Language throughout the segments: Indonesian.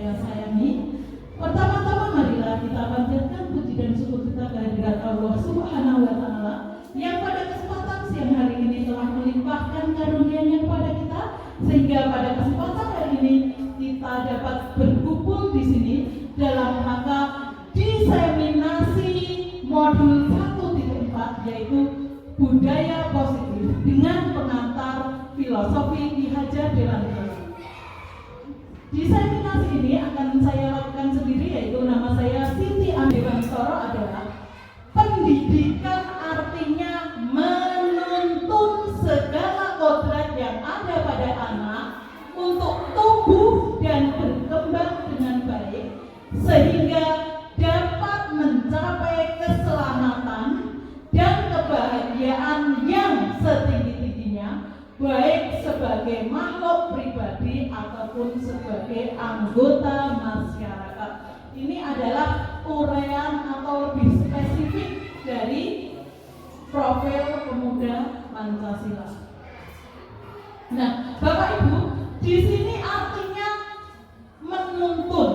saya sayangi, pertama-tama marilah kita panjatkan puji dan syukur kita kehadirat Allah Subhanahu wa Ta'ala yang pada kesempatan siang hari ini telah melimpahkan karunia-Nya kepada kita, sehingga pada kesempatan hari ini kita dapat berkumpul di sini dalam rangka diseminasi modul 1.4, yaitu budaya positif dengan pengantar filosofi Ki Hajar Dewantoro. Diseminasi ini akan saya lakukan sendiri, yaitu nama saya Siti Dewantoro adalah pendidikan, artinya menuntun segala kodrat yang ada pada anak untuk tumbuh dan berkembang dengan baik sehingga dapat mencapai keselamatan dan kebahagiaan yang setinggi-tingginya, baik sebagai makhluk pribadi ataupun sebagai anggota masyarakat. Ini adalah uraian atau lebih spesifik dari profil pemuda Pancasila. Nah, Bapak Ibu, di sini artinya menuntun.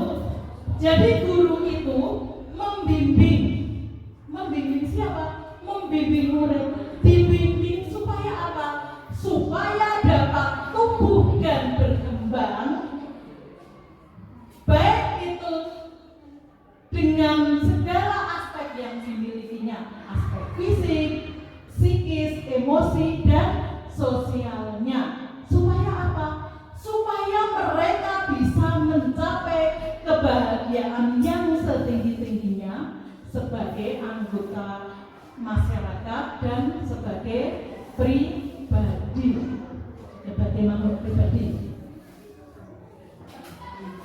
Jadi guru itu membimbing. Membimbing siapa? Membimbing murid. Dibimbing supaya apa? Supaya dapat tumbuh dan berkembang, baik itu dengan segala aspek yang dimilikinya, aspek fisik, psikis, emosi, dan sosialnya. Supaya apa? Supaya mereka bisa mencapai kebahagiaan yang setinggi-tingginya sebagai anggota masyarakat dan sebagai pribadi, sebagai makhluk pribadi.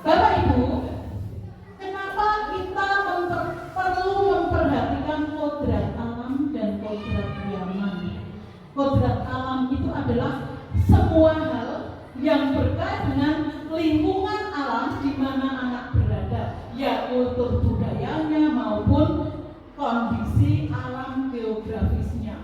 Bapak Ibu, kenapa kita perlu memperhatikan kodrat alam dan kodrat zaman? Kodrat alam itu adalah semua hal yang berkait dengan lingkungan alam di mana anak berada, ya kultur budayanya maupun kondisi alam geografisnya.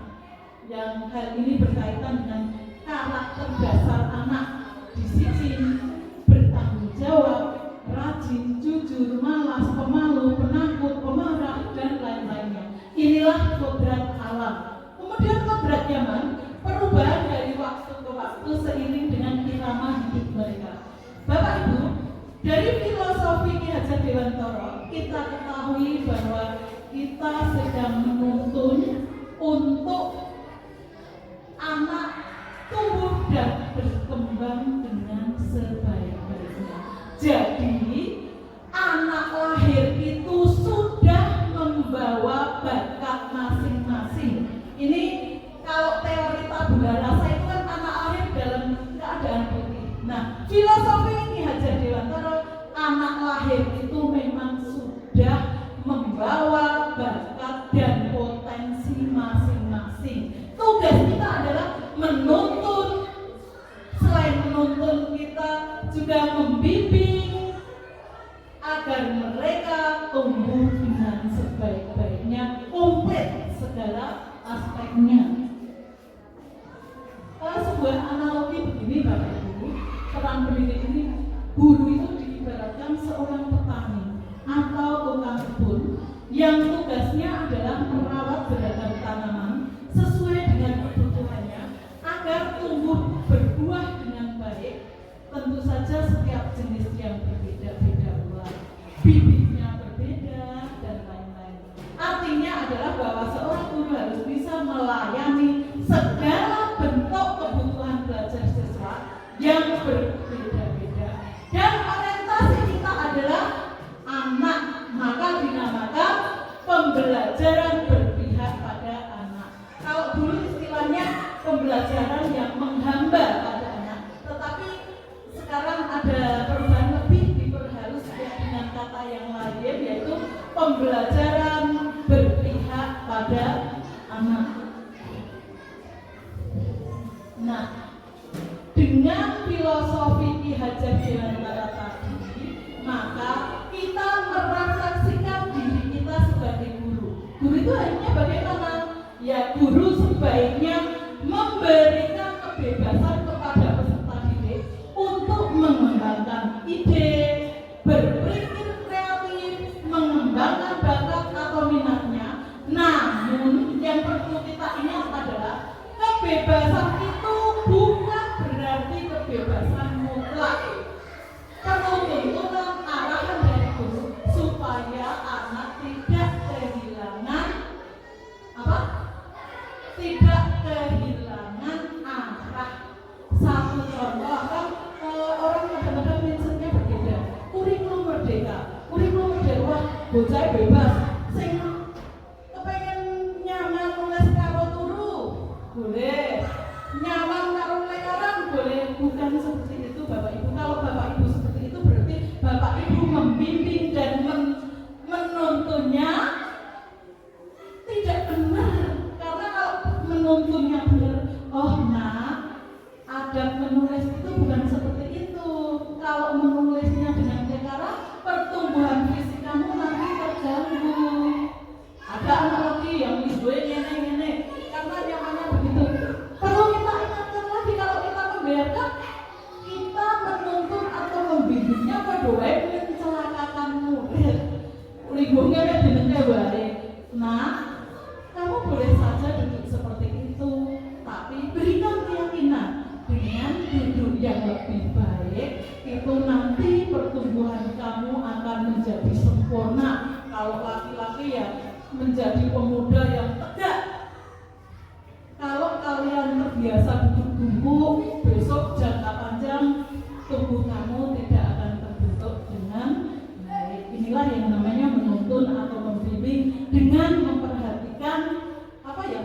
Yang hal ini berkaitan dengan karakter dasar anak, disiplin, bertanggung jawab, rajin, jujur, malas, pemalu, penakut, pemarah, dan lain-lainnya. Inilah kodrat alam. Kemudian kodrat zaman, perubahan dari waktu ke waktu seiring dengan irama hidup mereka. Bapak Ibu, dari filosofi Ki Hajar Dewantoro kita ketahui bahwa kita sedang menuntun untuk anak tumbuh dan berkembang dengan sebaik-baiknya. Jadi anak lahir itu sudah membawa bakat masing-masing. Ini kalau teori tabula rasa itu kan anak lahir dalam keadaan putih. Nah, filosofi Ki Hajar Dewantoro, anak lahir itu memang sudah membawa bakat dan potensi masing-masing. Tugas kita adalah menuntun. Selain menuntun, kita juga membimbing agar mereka tumbuh dengan sebaik-baiknya, komplit segala aspeknya. Sebuah analogi begini Bapak Ibu, peran pendidik ini, guru itu diibaratkan seorang petani atau tukang kebun yang tugasnya adalah merawat beragam tanaman sesuai dengan kebutuhannya agar tumbuh berbuah dengan baik. Tentu saja setiap jenis yang berbeda-beda pula, bibitnya berbeda dan lain-lain. Artinya adalah bahwa seorang guru harus bisa melayani segala bentuk kebutuhan belajar siswa yang berbeda-beda. Dan orientasi kita adalah anak, maka dinamakan pembelajaran berpihak pada anak. Kalau dulu istilahnya pembelajaran yang menghamba pada anak, tetapi sekarang ada perubahan lebih, diperhalus dengan kata yang lain, yaitu pembelajaran berpihak pada anak. Nah, dengan filosofi Ki Hajar Dewantoro tadi, maka kita merefleksikan diri kita sebagai guru. Guru itu hanya bagaimana? Ya, guru sebaiknya memberikan kebebasan kepada peserta didik untuk mengembangkan ide, berpikir kreatif, mengembangkan bakat atau minatnya. Namun yang perlu kita ingat adalah kebebasan itu bukan berarti kebebasan mutlak. Perlu tuntunan arahan dari guru supaya anak tidak kehilangan apa? Tidak kehilangan arah. Satu contoh kan orang kadang-kadang mindsetnya berbeda. Kurikulum merdeka, wah bocah bebas. Sing kepengen nyaman nulis karo turu, boleh. Nyaman karo lekaran, boleh. Bukan seperti itu Bapak Ibu. Kalau Bapak Ibu seperti itu berarti Bapak Ibu membimbing dan menuntunnya tidak benar. Karena kalau menuntunnya benar, oh nak, adab menulis itu bukan seperti itu. Kalau menulisnya dengan cara pertumbuhan fisik kamu nanti terganggu. Ada anak lagi yang isdoe ngene karena nyamannya begitu. Perlu kita ingatkan lagi kalau kita membiarkan, kita menuntun atau membimbingnya pada wae mencelakakan murid. Ligungnya jenenge wae. Nah, kamu boleh saja duduk seperti itu, tapi berikan keyakinan dengan duduk yang lebih baik itu nanti pertumbuhan kamu akan menjadi sempurna. Kalau laki-laki ya menjadi pemuda yang tegak. Kalau kalian terbiasa duduk bungkuk, besok jangka panjang tubuh kamu tidak akan terbentuk dengan baik. Inilah yang namanya menuntun atau membimbing dengan memperhatikan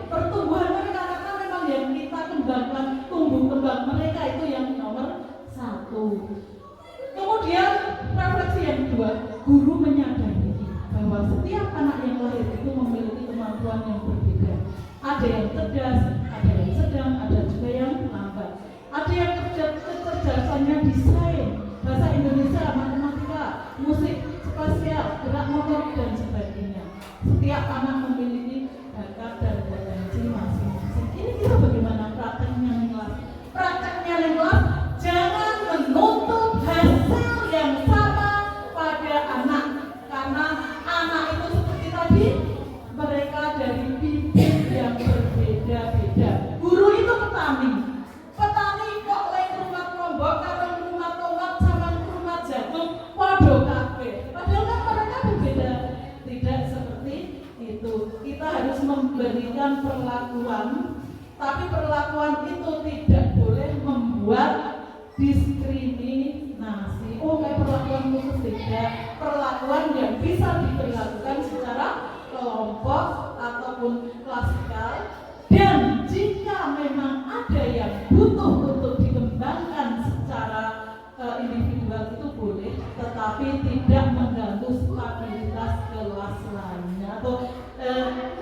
pertumbuhan mereka, karena memang yang kita kembangkan, tumbuh kembang mereka itu yang nomor satu. Kemudian refleksi yang kedua, guru menyadari bahwa setiap anak yang lahir itu memiliki kemampuan yang berbeda. Ada yang cerdas, ada yang sedang, ada juga yang lambat. Ada yang kecerdasannya desain, bahasa Indonesia, matematika, musik, spasial, gerak motorik dan sebagainya. Setiap anak memiliki bakat dan potensi masing-masing. Ini kita bagaimana prakteknya yang kelas? Prakteknya yang kelas, jangan menuntut hasil yang sama pada anak, karena anak itu seperti tadi, mereka dari bibit yang berbeda-beda. Guru itu petani kok lek rumah lombok karo rumah tomat sama rumah jagung padha kabeh. Padahal kan mereka berbeda. Tidak seperti itu. Kita harus memberikan perlakuan, tapi perlakuan itu tidak boleh membuat diskriminasi. Oh, kayak perlakuan khusus tidak. Perlakuan yang bisa diberlakukan secara kelompok ataupun klasikal. Dan jika memang ada yang butuh untuk dikembangkan secara individual itu boleh, tetapi tidak mengganggu stabilitas kelas lainnya atau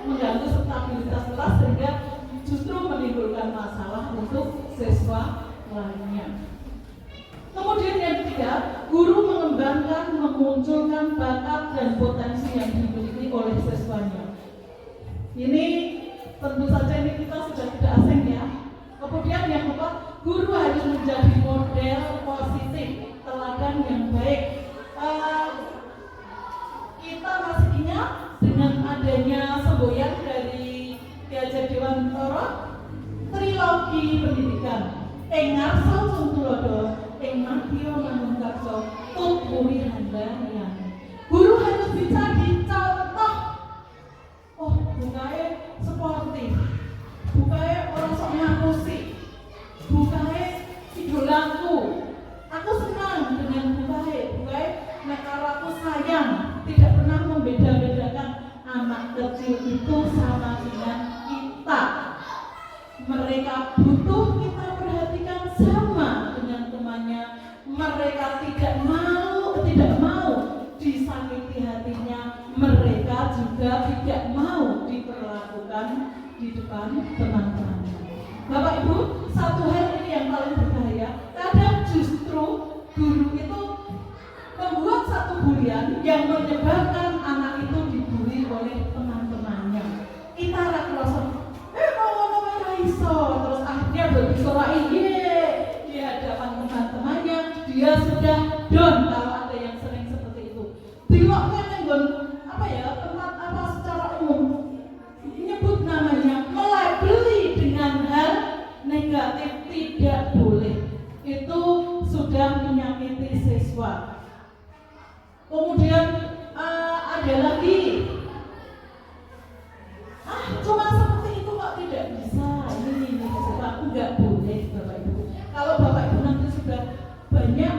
mengganggu stabilitas kelas sehingga justru menimbulkan masalah untuk siswa lainnya. Kemudian yang ketiga, guru mengembangkan, memunculkan bakat dan potensi yang dimiliki oleh siswanya. Ini tentu saja ini kita sudah tidak asing ya. Kemudian yang keempat, guru harus menjadi model positif, teladan yang baik. Kita masih ingat dengan adanya semboyan dari Ki Hajar Dewantara, trilogi pendidikan. Ing ngarsa Suntulodo, ing madya manungkarsa, tuturi handayani. Guru harus bisa dicontoh. Oh, bukae sportif, bukae orang sok ngapusi, bukae idolaku. Aku senang dengan bukae nek karo aku sayang, tidak pernah membeda-bedakan anak kecil itu sama dengan kita. Mereka butuh kita perhatikan sama dengan temannya. Mereka tidak mau disakiti hatinya. Mereka juga tidak mau diperlakukan di depan teman-temannya. Bapak Ibu, satu hal ini yang paling berbahaya. Kadang justru guru itu membuat satu bulian yang menyebabkan anak itu dibully oleh teman-temannya. Kita rasa iso, terus akhirnya berbicara di hadapan teman-temannya dia sudah down. Kalau ada yang sering sudah menyakiti siswa. Kemudian ada lagi, cuma seperti itu kok tidak bisa. Ini aku nggak boleh, Bapak Ibu. Kalau Bapak Ibu nanti sudah banyak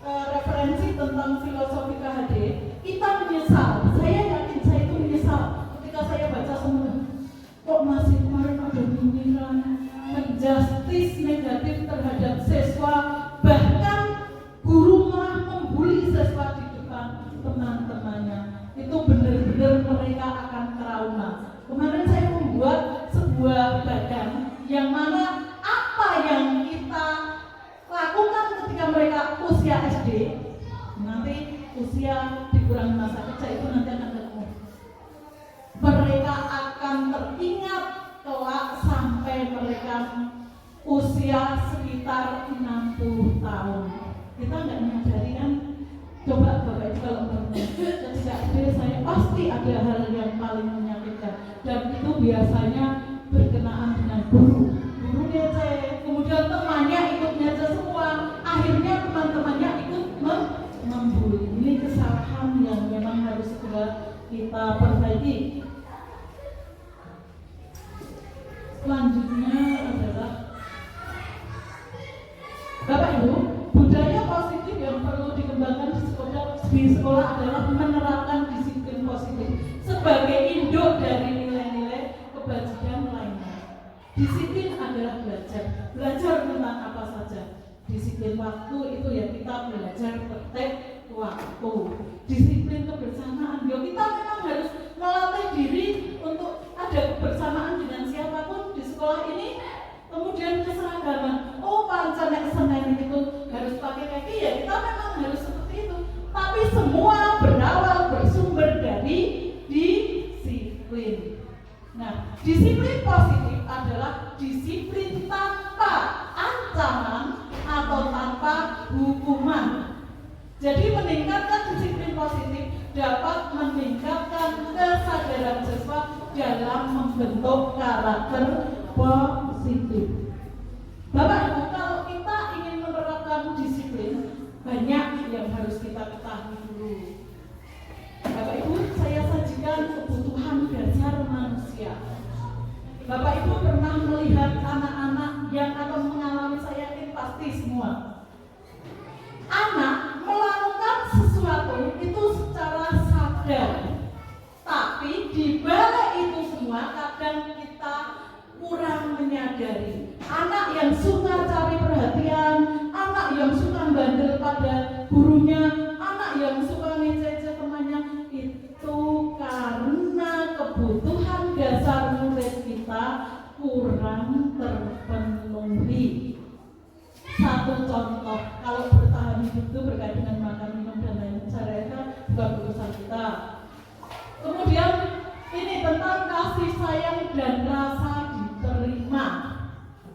referensi tentang filosofi KHD, kita menyesal. Saya yakin saya itu menyesal ketika saya baca semua. Kok masih kemarin ada pemikiran menjustis negatif terhadap siswa, bahkan guru malah membuli siswa di depan teman-temannya. Itu benar-benar mereka akan trauma. Kemarin saya membuat sebuah bagan yang mana apa yang kita lakukan ketika mereka usia SD, nanti usia dikurangi masa kerja itu nanti akan ketemu. Mereka akan teringat kelak sampai mereka usia sekitar 60 tahun. Kita nggak menyadari kan? Coba Bapak Ibu kalau ketika SD saya pasti ada hal yang paling menyakitkan, dan itu biasanya berkenaan dengan guru ngece, kemudian temannya ikut ngece semua, akhirnya teman-temannya ikut membuli. Ini kesalahan yang memang harus segera kita perbaiki. Selanjutnya adalah Bapak Ibu, budaya positif yang perlu dikembangkan di sekolah adalah menerapkan disiplin positif sebagai induk dari nilai-nilai kebajikan lainnya. Disiplin adalah belajar tentang apa saja. Disiplin waktu itu ya kita belajar tertib waktu. Disiplin kebersamaan, ya kita memang harus melatih diri untuk ada kebersamaan dengan siapapun di sekolah ini. Kemudian keseragaman, pancanek Senin itu harus pakai kaki, ya kita memang harus seperti itu. Tapi semua berawal bersumber dari disiplin. Nah, disiplin positif adalah disiplin tanpa ancaman atau tanpa hukuman. Jadi meningkatkan disiplin positif dapat meningkatkan kesadaran siswa dalam membentuk karakter positif. Bapak Ibu, kalau kita ingin menerapkan disiplin, banyak yang harus kita ketahui dulu. Bapak Ibu, saya sajikan kebutuhan dasar manusia. Bapak Ibu pernah melihat anak-anak yang akan mengalami, saya yakin pasti semua. Anak melakukan sesuatu itu secara sadar, tapi di balik itu semua kadang kita kurang menyadari. Anak yang suka cari perhatian, anak yang suka bandel pada gurunya, anak yang suka ngece-ngece temannya, itu karena kebutuhan dasar murid kita kurang terpenuhi. Satu contoh, kalau bertahan hidup itu berkaitan dengan makan, minum, dan lain sebagainya, bukan urusan kita. Kemudian ini tentang kasih sayang dan rasa diterima.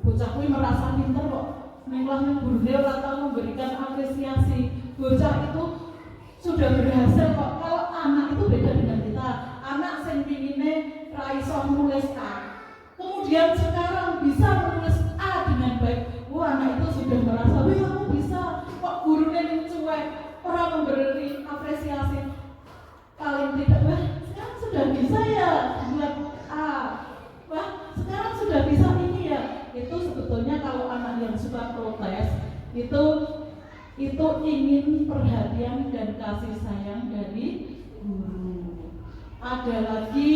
Bocah kuwi merasa pinter kok, nenglah gurune ora tau memberikan apresiasi. Bocah itu sudah berhasil kok. Kalau anak itu beda dengan kita. Anak sing pingine ra iso nulis A, kemudian sekarang bisa menulis A dengan baik. Anak itu sudah merasa, wih aku bisa kok, gurune ning cuek, ora memberi apresiasi. Paling tidak, sekarang sudah bisa ya buat A. Sekarang sudah bisa ini ya. Itu sebetulnya kalau anak yang suka protes, itu ingin perhatian dan kasih sayang dari guru. Ada lagi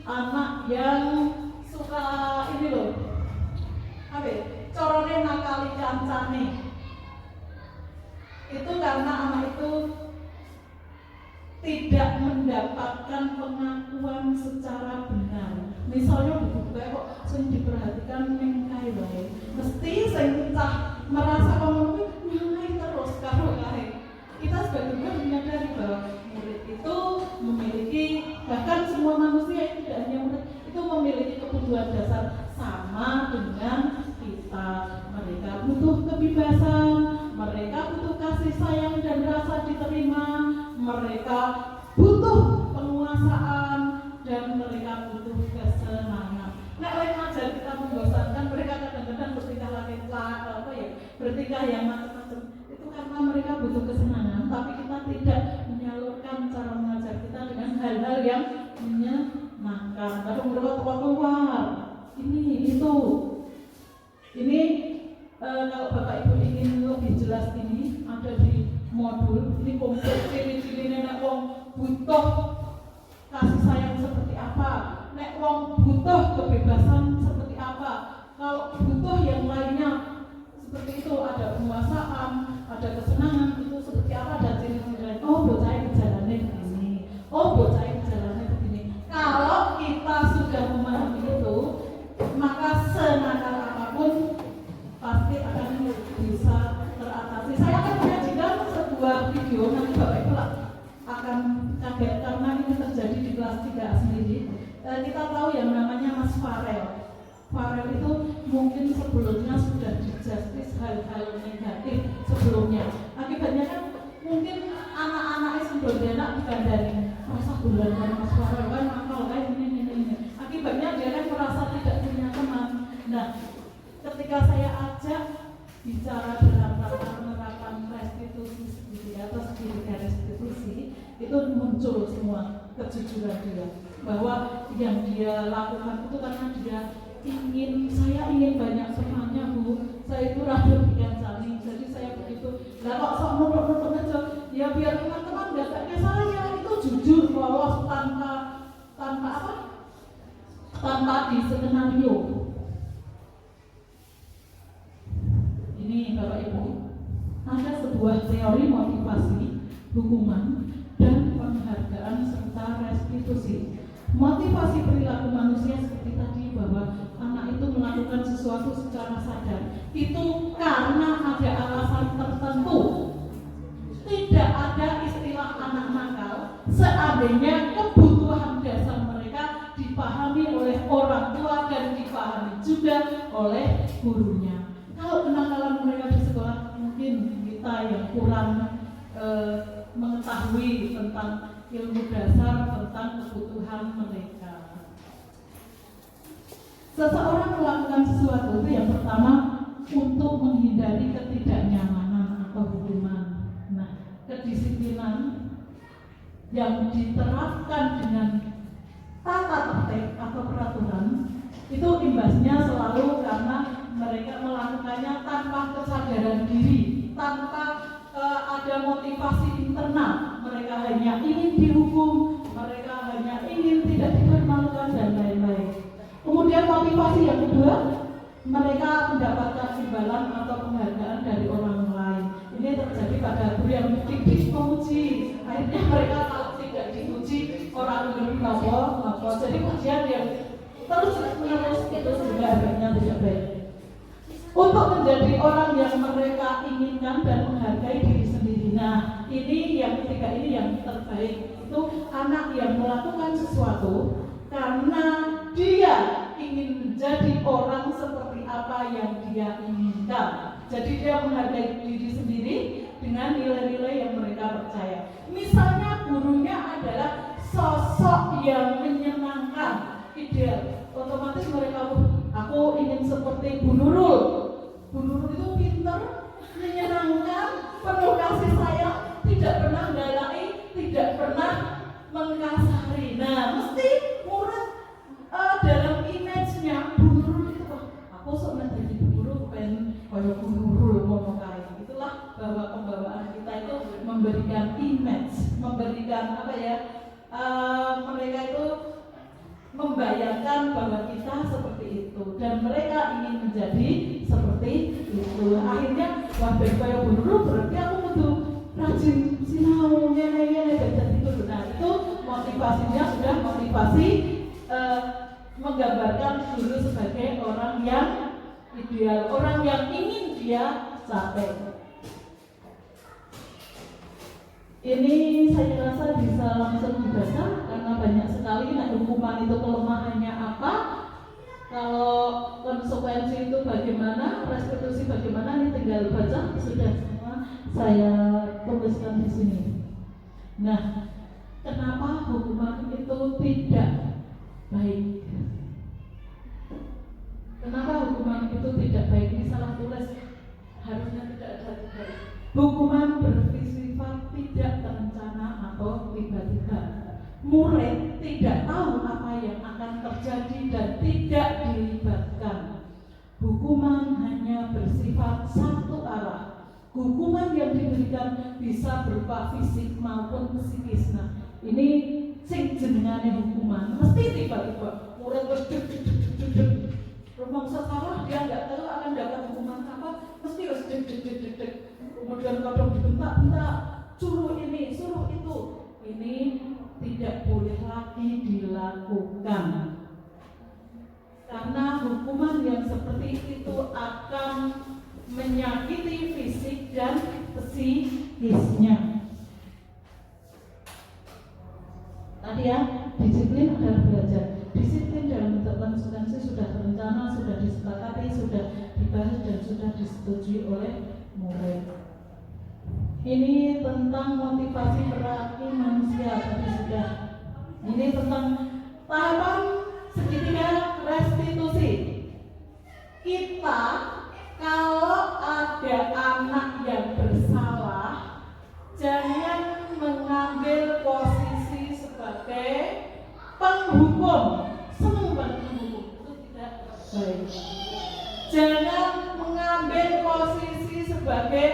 anak yang suka ini loh, corone nakali kancane. Itu karena anak itu tidak mendapatkan pengakuan secara benar. Misalnya buku kok sing diperhatikan ning kae wae. Mesti sing cah merasa kono nyalai terus karo kae. Kita sebagai guru menyadari bahwa murid itu memiliki, bahkan semua manusia itu tidak hanya murid, itu memiliki kebutuhan dasar sama dengan kita. Mereka butuh kebebasan, mereka butuh kasih sayang dan rasa diterima, mereka butuh penguasaan, dan mereka butuh kesenangan. Nek lain ajar kita membosankan, mereka kadang-kadang bertingkah laku bertingkah yang macam-macam. Itu karena mereka butuh kesenangan, tapi kita tidak menyalurkan cara mengajar kita dengan hal-hal yang menyenangkan. Kadang mereka keluar, ini itu. Ini kalau Bapak Ibu ingin lebih jelas ini ada di modul. Ini komplit ciri-ciri nek wong butuh kasih sayang seperti apa, nek wong butuh kebebasan seperti apa, kalau butuh yang lainnya seperti itu, ada penguasaan, ada kesenangan, itu seperti apa, dan ciri-ciri. Oh, bocah ini jalannya begini, oh bocah ini jalannya begini. Kalau kita sudah memahami itu, maka senakal apapun pasti akan bisa teratasi. Saya akan menyajikan sebuah video, nanti Bapak Ibu akan kaget karena ini terjadi di kelas 3 sendiri. Kita tahu yang namanya Mas Farel. Farel itu mungkin sebelumnya sudah di-justice hal-hal negatif sebelumnya. Akibatnya kan mungkin anak-anaknya sudah enak dikandani. Masa bulan Mas Farel kan nakal kan ini. Akibatnya dia kan merasa tidak punya teman. Nah, ketika saya ajak bicara dalam penerapan restitusi sendiri atau segitiga restitusi, itu muncul semua kejujuran dia bahwa yang dia lakukan itu karena dia saya ingin banyak temannya Bu, saya itu rada dikancani, jadi saya begitu. Lah kok sok nurut-nurut aja, ya biar teman-teman datangnya saya itu jujur polos tanpa di skenario. Ini Bapak Ibu, ada sebuah teori motivasi, hukuman, dan penghargaan serta restitusi. Motivasi perilaku manusia seperti tadi bahwa anak itu melakukan sesuatu secara sadar, itu karena ada alasan tertentu. Tidak ada istilah anak nakal seandainya kebutuhan dasar mereka dipahami oleh orang tua dan dipahami juga oleh gurunya. Kalau kenakalan mereka di sekolah, mungkin kita yang kurang mengetahui tentang ilmu dasar tentang kebutuhan mereka. Seseorang melakukan sesuatu itu yang pertama untuk menghindari ketidaknyamanan atau hukuman. Nah, kedisiplinan yang diterapkan dengan tata tertib atau peraturan itu imbasnya selalu karena mereka melakukannya tanpa kesadaran diri, tanpa ada motivasi internal. Mereka hanya ingin dihukum, mereka hanya ingin tidak dipermalukan dan lain-lain. Kemudian motivasi yang kedua, mereka mendapatkan imbalan atau penghargaan dari orang lain. Ini terjadi pada guru yang dipuji. Akhirnya mereka kalau tidak dipuji, orang lebih lapor. Jadi pujian yang terus menerus itu sebenarnya tidak baik. Untuk menjadi orang yang mereka inginkan dan menghargai diri sendiri. Nah, ini yang ketiga, ini yang terbaik. Itu anak yang melakukan sesuatu karena dia ingin menjadi orang seperti apa yang dia inginkan. Jadi dia menghargai diri sendiri dengan nilai-nilai yang mereka percaya. Misalnya gurunya adalah sosok yang menyenangkan, ideal. Otomatis mereka, aku ingin seperti Bu Nurul. Bu Nurul itu pintar, menyenangkan, penuh kasih sayang, tidak pernah galai, tidak pernah mengkasari. Nah, mesti murid dalam image-nya Bu Nurul itu, aku sok menjadi Bu Nurul, pengen kayak Bu Nurul ngomong kayak. Itulah bahwa pembawaan kita itu memberikan image, memberikan apa ya? Mereka itu membayangkan bahwa kita seperti itu dan mereka ingin menjadi seperti itu. Akhirnya wah kaya bunuru berarti aku butuh rajin sinau ngene-ngene dan itu. Nah, itu motivasinya sudah motivasi menggambarkan guru sebagai orang yang ideal, orang yang ingin dia capai. Ini saya rasa bisa langsung dibaca karena banyak sekali. Nah, hukuman itu kelemahannya apa? Kalau konsekuensi itu bagaimana? Restitusi bagaimana? Ini tinggal baca, sudah semua saya tuliskan di sini. Nah, kenapa hukuman itu tidak baik? Kenapa hukuman itu tidak baik? Ini salah tulis. harusnya tidak ada tiga. Hukuman bersifat tidak terencana atau tiba-tiba. Murid tidak tahu apa yang akan terjadi dan tidak dilibatkan. Hukuman hanya bersifat satu arah. Hukuman yang diberikan bisa berupa fisik maupun psikis. Nah, ini sing jenengane hukuman mesti tiba-tiba murid berdek rumangsa salah, dia nggak tahu akan dapat hukuman apa, mesti harus dek. Kemudian kadang dibentak-bentak, suruh ini, suruh itu. Ini tidak boleh lagi dilakukan. Karena hukuman yang seperti itu akan menyakiti fisik dan psikisnya. Tadi ya, disiplin adalah belajar. Disiplin dalam bentuk konsekuensi sudah terencana, sudah disepakati, sudah dibahas dan sudah disetujui oleh murid. Ini tentang motivasi berarti manusia tadi sudah. Ini tentang tahapan segitiga restitusi. Kita kalau ada anak yang bersalah, jangan mengambil posisi sebagai penghukum. Senang banget menghukum, itu tidak baik. Jangan mengambil posisi sebagai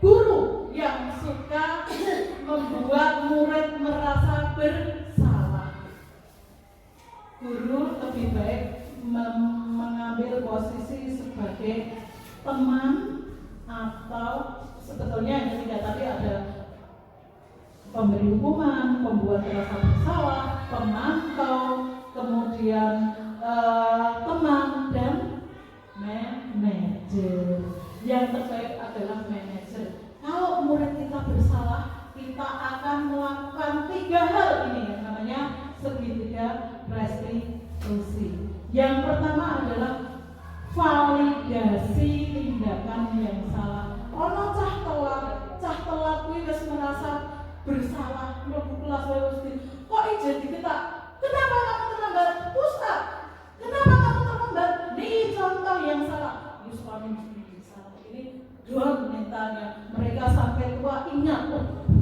guru yang suka membuat murid merasa bersalah. Guru lebih baik mengambil posisi sebagai teman, atau sebetulnya yang ketiga tadi ada pemberi hukuman, pembuat merasa bersalah, pemantau, kemudian teman, dan manajer. Yang terbaik adalah manajer. Kalau murid kita bersalah, kita akan melakukan 3 hal ini yang namanya segitiga restitusi. Yang pertama adalah validasi tindakan yang salah. Ono cah telat kuwi wis merasa bersalah, mlebu kelas wae kok jadi kita. Kenapa kamu terlambat? Ustaz, kenapa kamu terlambat? Nih contoh yang salah. Suami salah. Ini dua mentalnya. Mereka sampai tua ingat,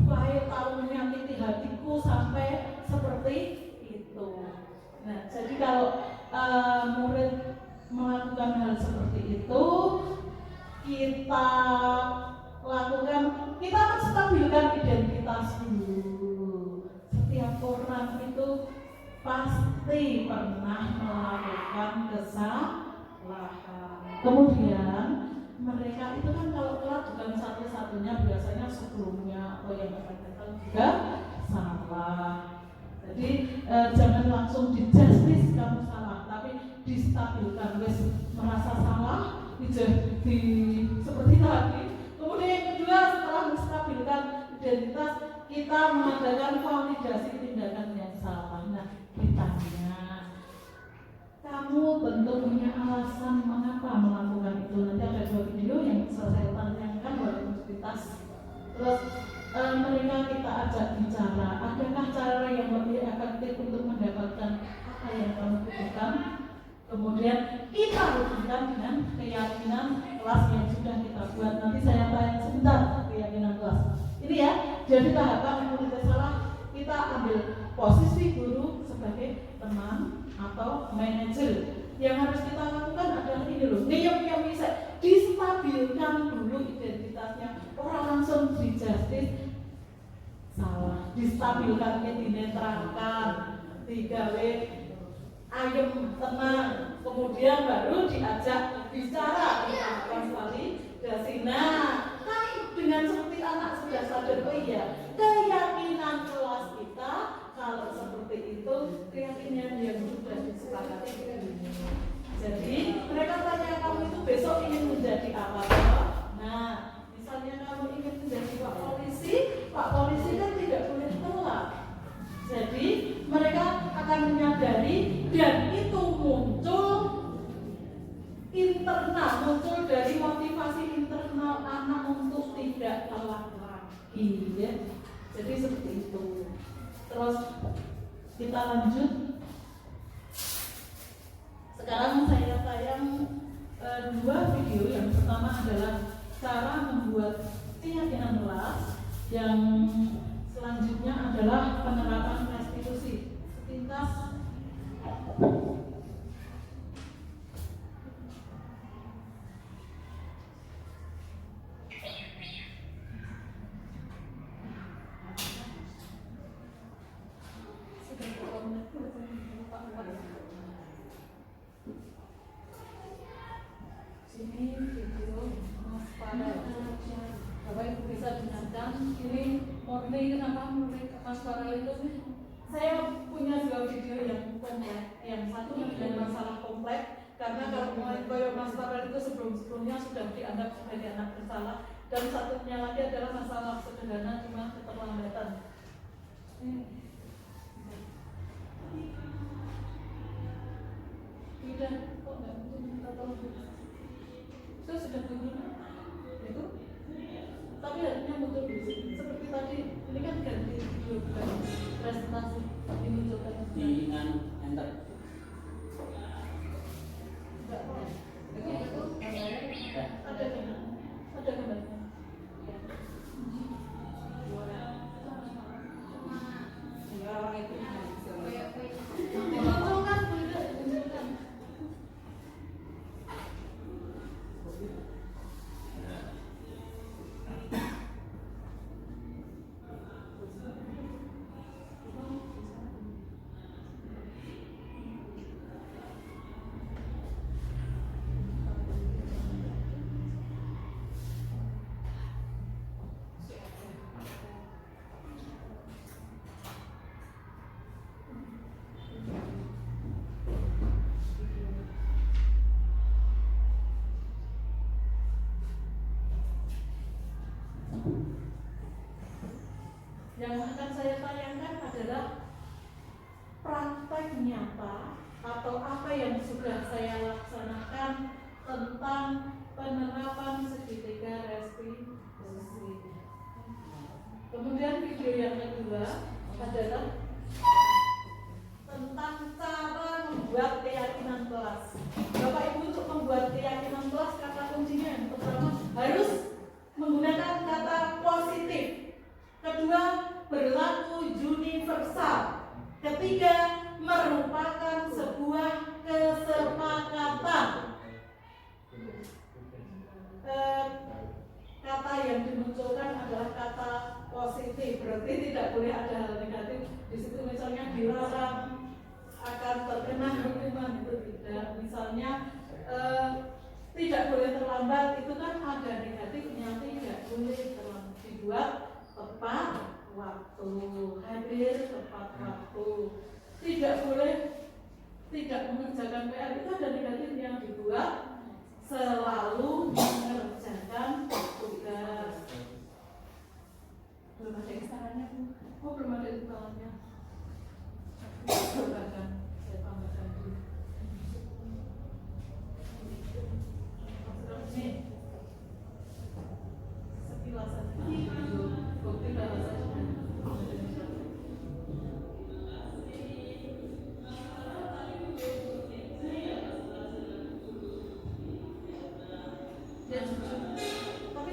saya tahu menyakiti hatiku sampai seperti itu. Nah, jadi kalau murid melakukan hal seperti itu, kita lakukan, kita menstabilkan identitas dulu. Setiap orang itu pasti pernah melakukan kesalahan. Kemudian mereka itu kan kalau telat bukan satu-satunya, biasanya sebelumnya atau yang akan datang juga salah. Jadi jangan langsung di justice kamu salah, tapi distabilkan. Wes merasa salah, seperti tadi. Kemudian yang kedua, setelah menstabilkan identitas, kita mengadakan validasi tindakan yang salah. Nah, ditanya, kamu tentu punya alasan mengapa melakukan itu. Nanti ada 2 video yang saya tanyakan oleh universitas. Terus mereka kita ajak bicara, adakah cara yang lebih efektif untuk mendapatkan apa yang kamu butuhkan. Kemudian kita hubungkan dengan keyakinan kelas yang sudah kita buat. Nanti saya tanya sebentar keyakinan kelas. Ini ya, jadi tahapan yang tidak salah, kita ambil posisi guru sebagai teman atau manajer. Yang harus kita lakukan adalah ini loh, yang bisa distabilkan dulu identitasnya. Orang langsung di justice salah, distabilkan, dinetralkan, digawe ayem, tenang, kemudian baru diajak bicara tentang validasi. Nah, kan dengan seperti anak sudah sadar, oh iya, keyakinan kelas kita kalau seperti itu, keyakinan yang sudah disepakati ini. Jadi mereka tanya, kamu itu besok ingin menjadi apa? Nah, misalnya kamu ingin menjadi Pak Polisi kan tidak boleh telat. Jadi mereka akan menyadari, dan itu muncul internal, muncul dari motivasi internal anak untuk tidak telat lagi, ya. Jadi seperti itu. Terus kita lanjut. Sekarang saya tayang 2 video. Yang pertama adalah cara membuat keyakinan melas. Yang selanjutnya adalah penerapan restitusi. Sepintas ini video Mas Farel. Bapak Ibu bisa dengarkan. Ini murni, kenapa murni Mas Farel itu? Saya punya dua video yang kompleks. Yang satu mengenai masalah kompleks, karena kalau Mas Farel itu sebelumnya sudah dianggap sebagai anak bersalah. Dan satunya lagi adalah masalah sederhana cuma keterlambatan. Tidak, kok nggak mungkin minta tolong? Saya sudah tunggu itu, tapi akhirnya muncul di sini. Seperti tadi, ini kan ganti video bukan presentasi dimunculkan di enter. Enggak boleh. Itu ada gambarnya. Dimunculkan, tidak dimunculkan. Yang akan saya tayangkan adalah praktek nyata atau apa yang sudah saya laksanakan tentang penerapan segitiga restitusi. Kemudian video yang kedua adalah tentang cara membuat keyakinan kelas. Bapak Ibu, untuk membuat keyakinan kelas, kata kuncinya yang pertama harus menggunakan kata positif. Kedua, berlaku universal. Ketiga, merupakan sebuah kesepakatan. Kata yang dimunculkan adalah kata positif, berarti tidak boleh ada hal negatif. Di situ misalnya dilarang akan terkena hukuman, itu tidak. Misalnya tidak boleh terlambat, itu kan ada negatifnya. Tidak boleh terlambat, dibuat tepat waktu, hadir tepat waktu. Tidak boleh tidak mengerjakan PR, itu ada negatif yang dibuat selalu mengerjakan tugas. Belum ada istilahnya, Bu. Oh, belum ada istilahnya. Tambahkan, saya tambahkan dulu. Ini sekilas saja. Bukti bahasa Indonesia. Ya, tapi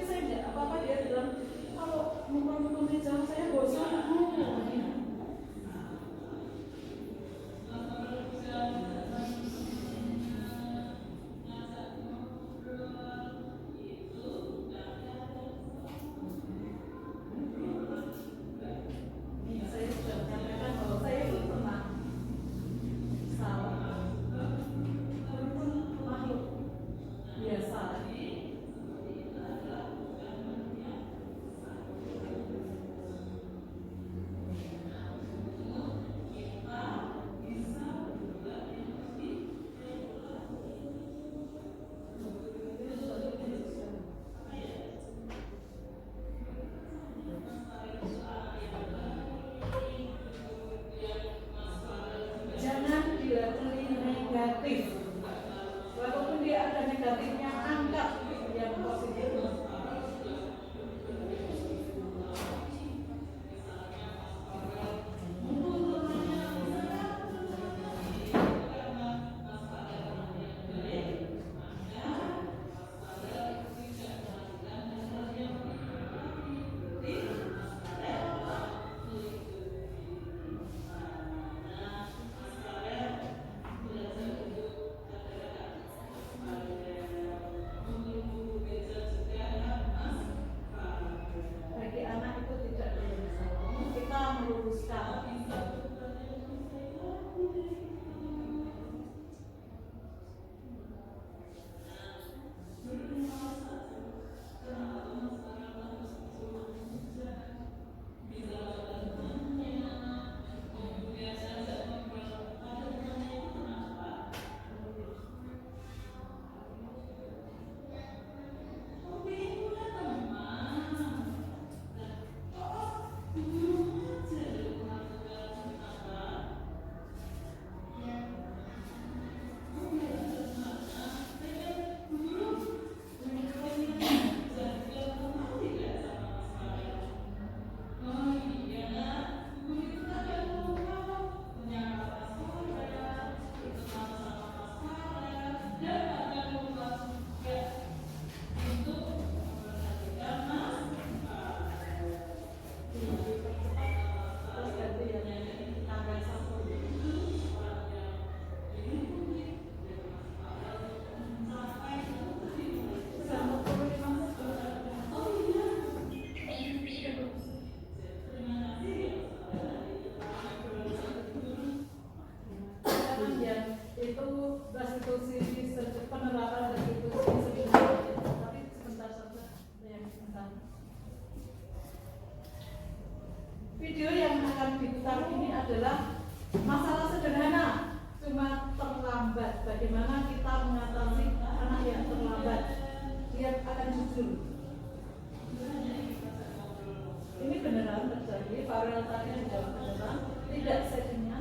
beneran terjadi, Farel tadi jawab beneran, tidak settingnya.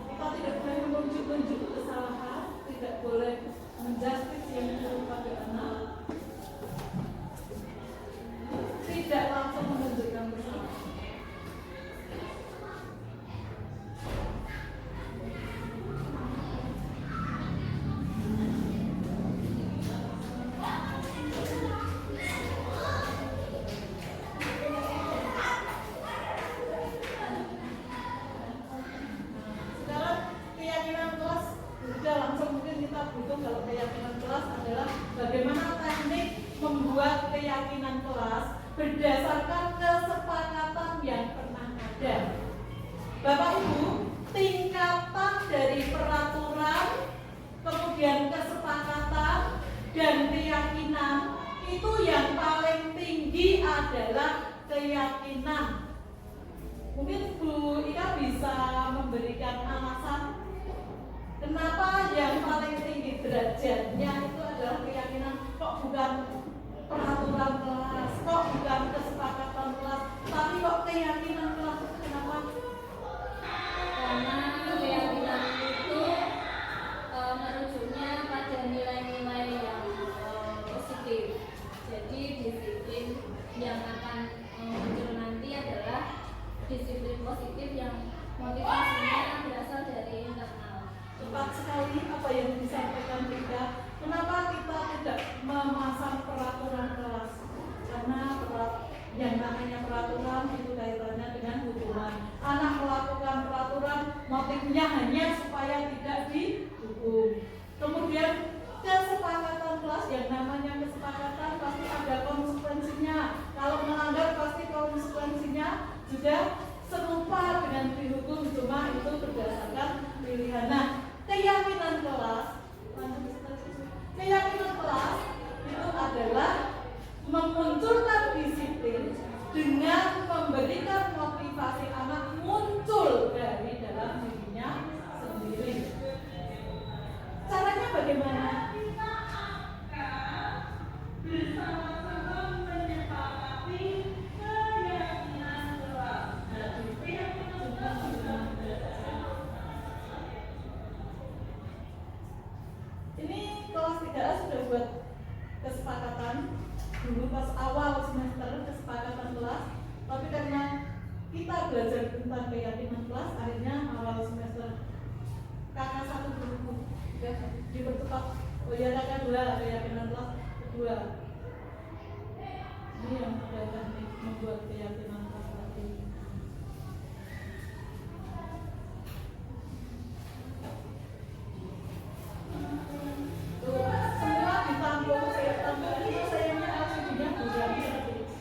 Kita tidak boleh menunjuk kesalahan, tidak boleh menjustis yang pada anak, tidak langsung menunjukkan kesalahan. Keyakinan kelas berdasarkan kesepakatan yang pernah ada. Bapak Ibu, tingkatan dari peraturan, kemudian kesepakatan dan keyakinan itu yang paling tinggi adalah keyakinan. Mungkin Bu Ika bisa memberikan alasan kenapa yang paling tinggi derajatnya itu adalah keyakinan, kok bukan peraturan kelas, kok bukan kesepakatan kelas, tapi kok keyakinan kelas itu kenapa? Karena keyakinan itu merujuknya pada nilai-nilai yang positif. Jadi disiplin yang akan muncul nanti adalah disiplin positif yang motivasinya berasal dari internal. Cepat sekali apa yang disampaikan Rika. Kenapa kita tidak memasang peraturan kelas? Karena yang namanya peraturan itu kaitannya dengan hukuman. Anak melakukan peraturan motifnya hanya supaya tidak dihukum. Kemudian kesepakatan kelas, yang namanya kesepakatan pasti ada konsekuensinya. Kalau melanggar pasti konsekuensinya juga serupa dengan dihukum, cuma itu berdasarkan pilihan. Nah, keyakinan kelas itu adalah memunculkan disiplin dengan memberikan motivasi anak muncul dari dalam dirinya sendiri. Caranya bagaimana? Bersama-sama menyepakati keyakinan kelas. Ini kelas 3A sudah buat kesepakatan dulu pas awal semester, kesepakatan kelas, tapi karena kita belajar tentang keyakinan kelas, akhirnya awal semester kakak satu berhukum ya, dipercepat. Oh ya, kakak dua keyakinan kelas kedua. Ini yang ada teknik membuat keyakinan kelas tadi. Semua ditampung, saya tampung itu sayangnya LCD-nya bukan seperti itu.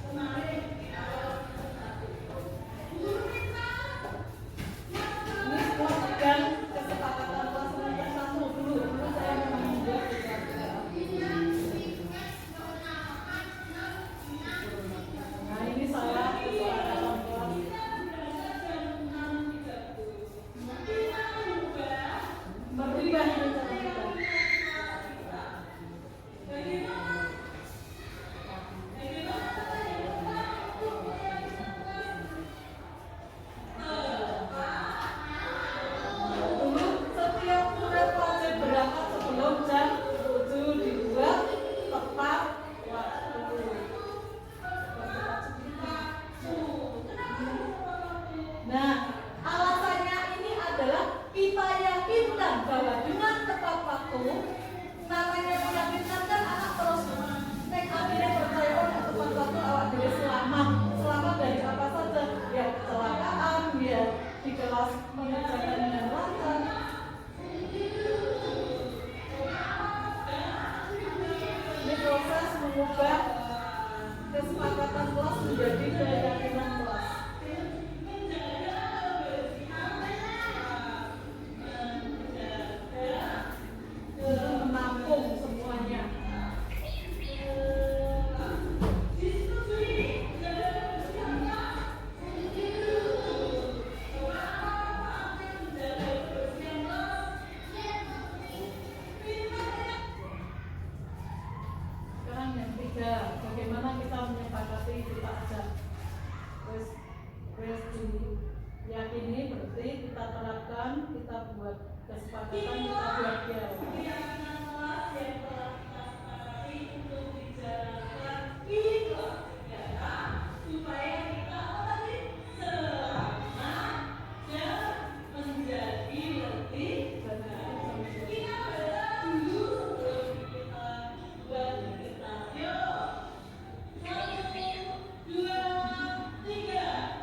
Ini semua sedang kesepakatan kelas semester 1 dulu saya membuat nah ini salah kesalahan. diyakini berarti kita terapkan, kita buat kesepakatan, kita buat dialog. Supaya kita sama dan menjadi lebih baik. Kita dulu sebelum kita buat kita. Yuk, 1, 2, 3.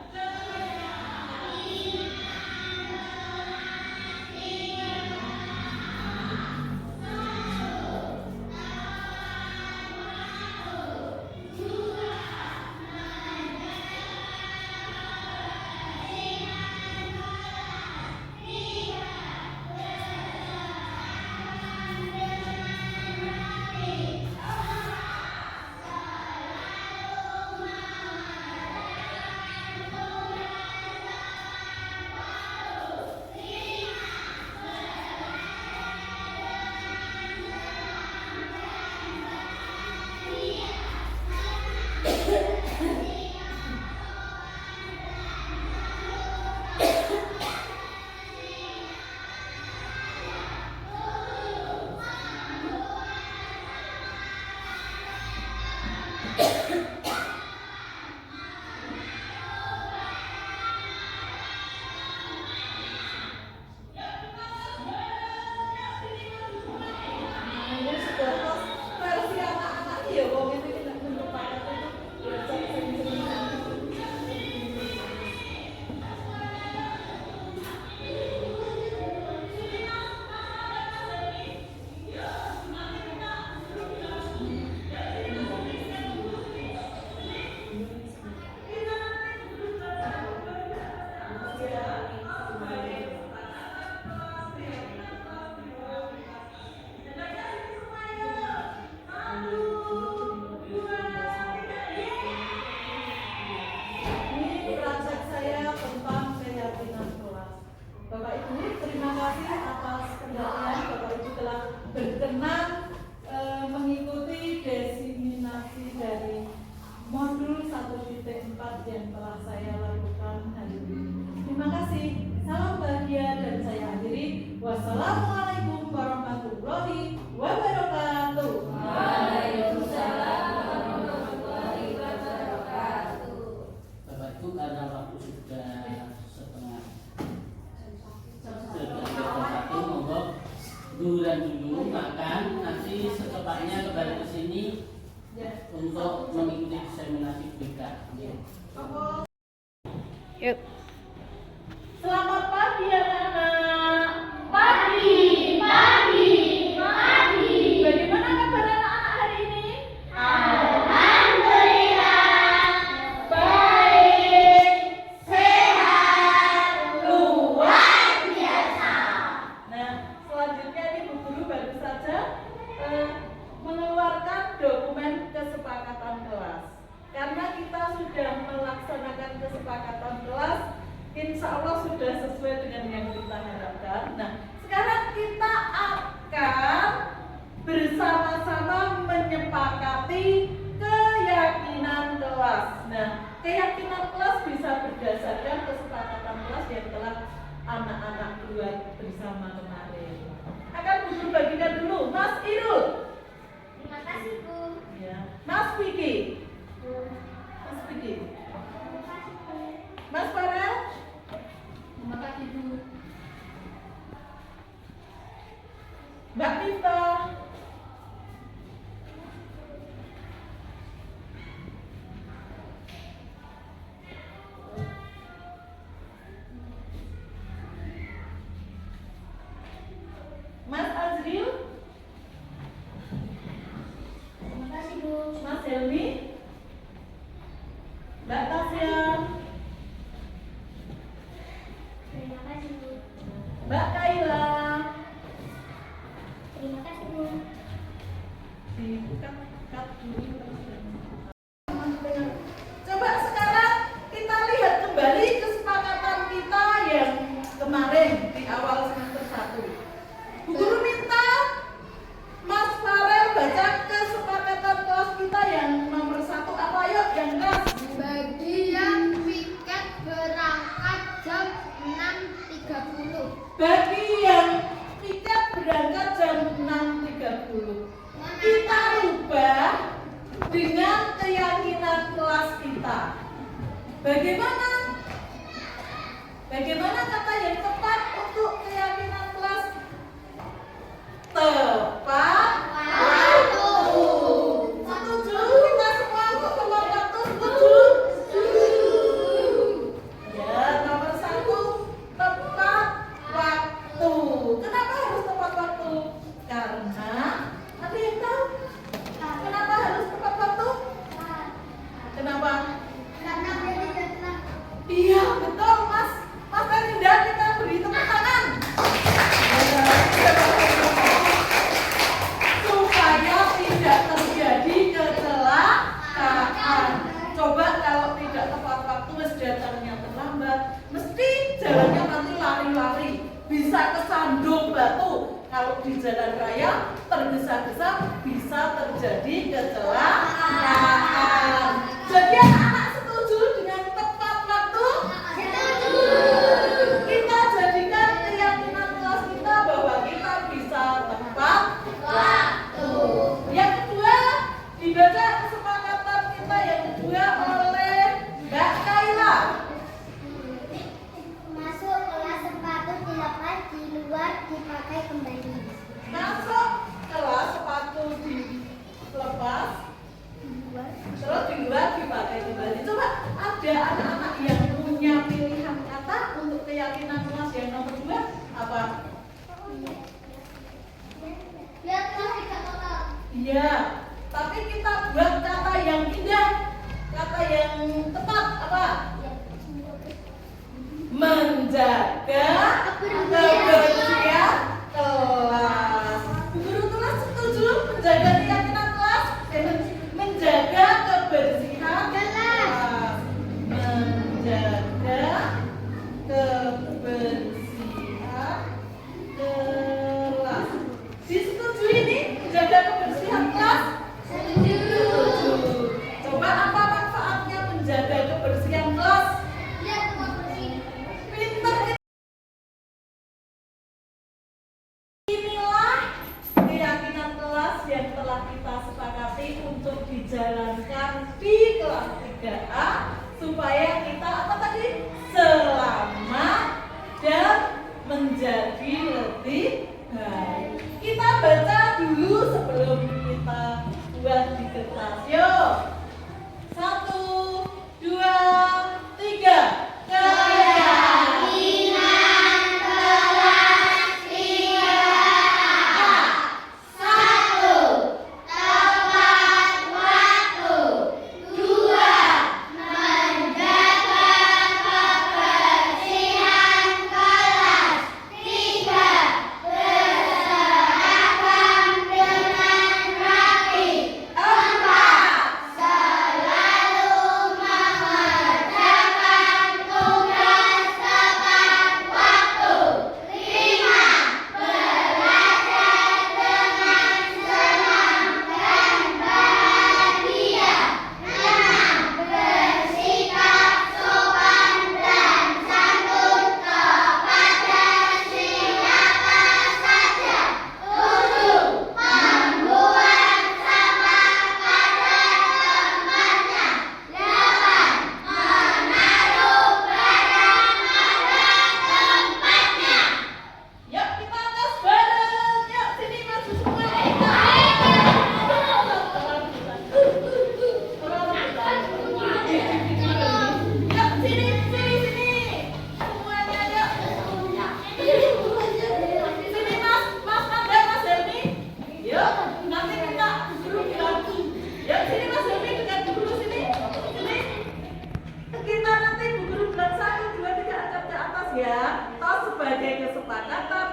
Berkenan mengikuti diseminasi dari modul 1.4 yang telah saya lakukan hari ini. Terima kasih. Salam bahagia dan saya akhiri. Wassalamualaikum warahmatullahi wabarakatuh. Waalaikumsalam warahmatullahi wabarakatuh. Bapak Ibu, karena waktu sudah setengah satu, monggo duran dulu makan, nanti secepatnya kembali ke sini untuk mengikuti diseminasi BK. Yuk. Selamat pagi anak-anak. Pagi. Bagaimana kabar anak-anak hari ini? Alhamdulillah. Baik, sehat, luar biasa. Nah, selanjutnya ini Bu Guru baru saja mengeluarkan dokumen kesepakatan kelas. Karena kita sudah melaksanakan kesepakatan kelas, insya Allah sudah sesuai dengan yang kita harapkan. Nah, sekarang kita akan bersama-sama menyepakati keyakinan kelas. Nah, keyakinan kelas bisa berdasarkan kesepakatan kelas yang telah anak-anak buat bersama kemarin. Akan Bu Guru bagikan dulu, Mas Irul. Terima kasih, Bu. Ya. Mas Vicky. Mas Vicky. Mas Farel. Terima kasih, Bu. Mbak Nita. Mas Azril. Terima kasih, Bu. Mas Helmi. Mbak Tasya. Terima kasih, Bu. Mbak Kaila. Terima kasih, Bu. Cut dulu terus. Coba sekarang kita lihat kembali kesepakatan kita yang kemarin di awal semester 1. Bu Guru minta Mas Farel baca kesepakatan kelas kita yang nomor 1 apa yuk yang kelas? Bagi yang piket berangkat Bagi yang tiket berangkat jam 6.30, kita rubah dengan keyakinan kelas kita. Bagaimana? Bagaimana kata yang tepat untuk keyakinan kelas? Tepat waktu. Setuju? Kita semua untuk tepat waktu setuju? Ya, nomor 1 tepat waktu. Kenapa harus tepat waktu? Karena ada yang tahu kenapa harus tepat waktu? Kenapa? Karena berarti sudah telah. Iya, betul Mas. Mas Erinda, kita beri tepuk tangan. Supaya tidak terjadi kecelakaan. Coba kalau tidak tepat waktu, datangnya terlambat, mesti jalannya nanti lari-lari, bisa kesandung batu. Kalau di jalan raya tergesa-gesa bisa terjadi kecelakaan. Jadi anak-anak setuju dengan tepat waktu? Kita jadikan keyakinan kelas kita bahwa kita bisa tepat waktu. Yang kedua, dibaca kesepakatan kita yang kedua oleh Mbak Kaila. Masuk kelas sepatu dilepas di luar dipakai kembali. Masuk kelas sepatu dilepas, terus di luar dipakai kembali. Coba ada anak-anak yang punya pilihan kata untuk keyakinan kelas yang nomor 2 apa? Lihat kelas tidak total. Iya, tapi kita buat kata yang indah, kata yang tepat apa? Menjaga kebersihan kelas. Bu guru kelas setuju menjaga keyakinan kelas? Menjaga kebersihan kelas. Menjaga kebersihan kelas. Disetujui nih menjaga kebersihan kelas? Setuju. Coba apa manfaatnya menjaga kebersihan kelas? Lihat tempat bersih. Pinter. Inilah keyakinan kelas yang telah kita sepakati untuk dijalankan di kelas 3A supaya kita apa tadi? Selamat dan menjadi lebih baik. Kita baca dulu sebelum kita buat di kertas. Yuk. 1, 2, 3. Keyakinan kelas 3A. 1. Tepat waktu. 2. Menjaga kebersihan kelas. 3. Berseragam dengan rapi. 4. Selalu mengerjakan tugas tepat waktu. 5. Belajar dengan senang dan bahagia. 6. Bersikap sopan dan santun kepada siapa saja. 7. Membuang sampah pada tempatnya. 8. Menaruh barang pada tempatnya. Yuk kita tes bareng. Yuk sini maju semua. Yuk sini. Semuanya yuk. Sini Mas Anda, Mas Helmi. Yuk nanti kita guru bilang. Yuk sini Mas Helmi dekat guru sini. Sini. Kita nanti bu guru bilang 1, 2, 3 angkat ke atas ya. Toh sebagai kesepakatan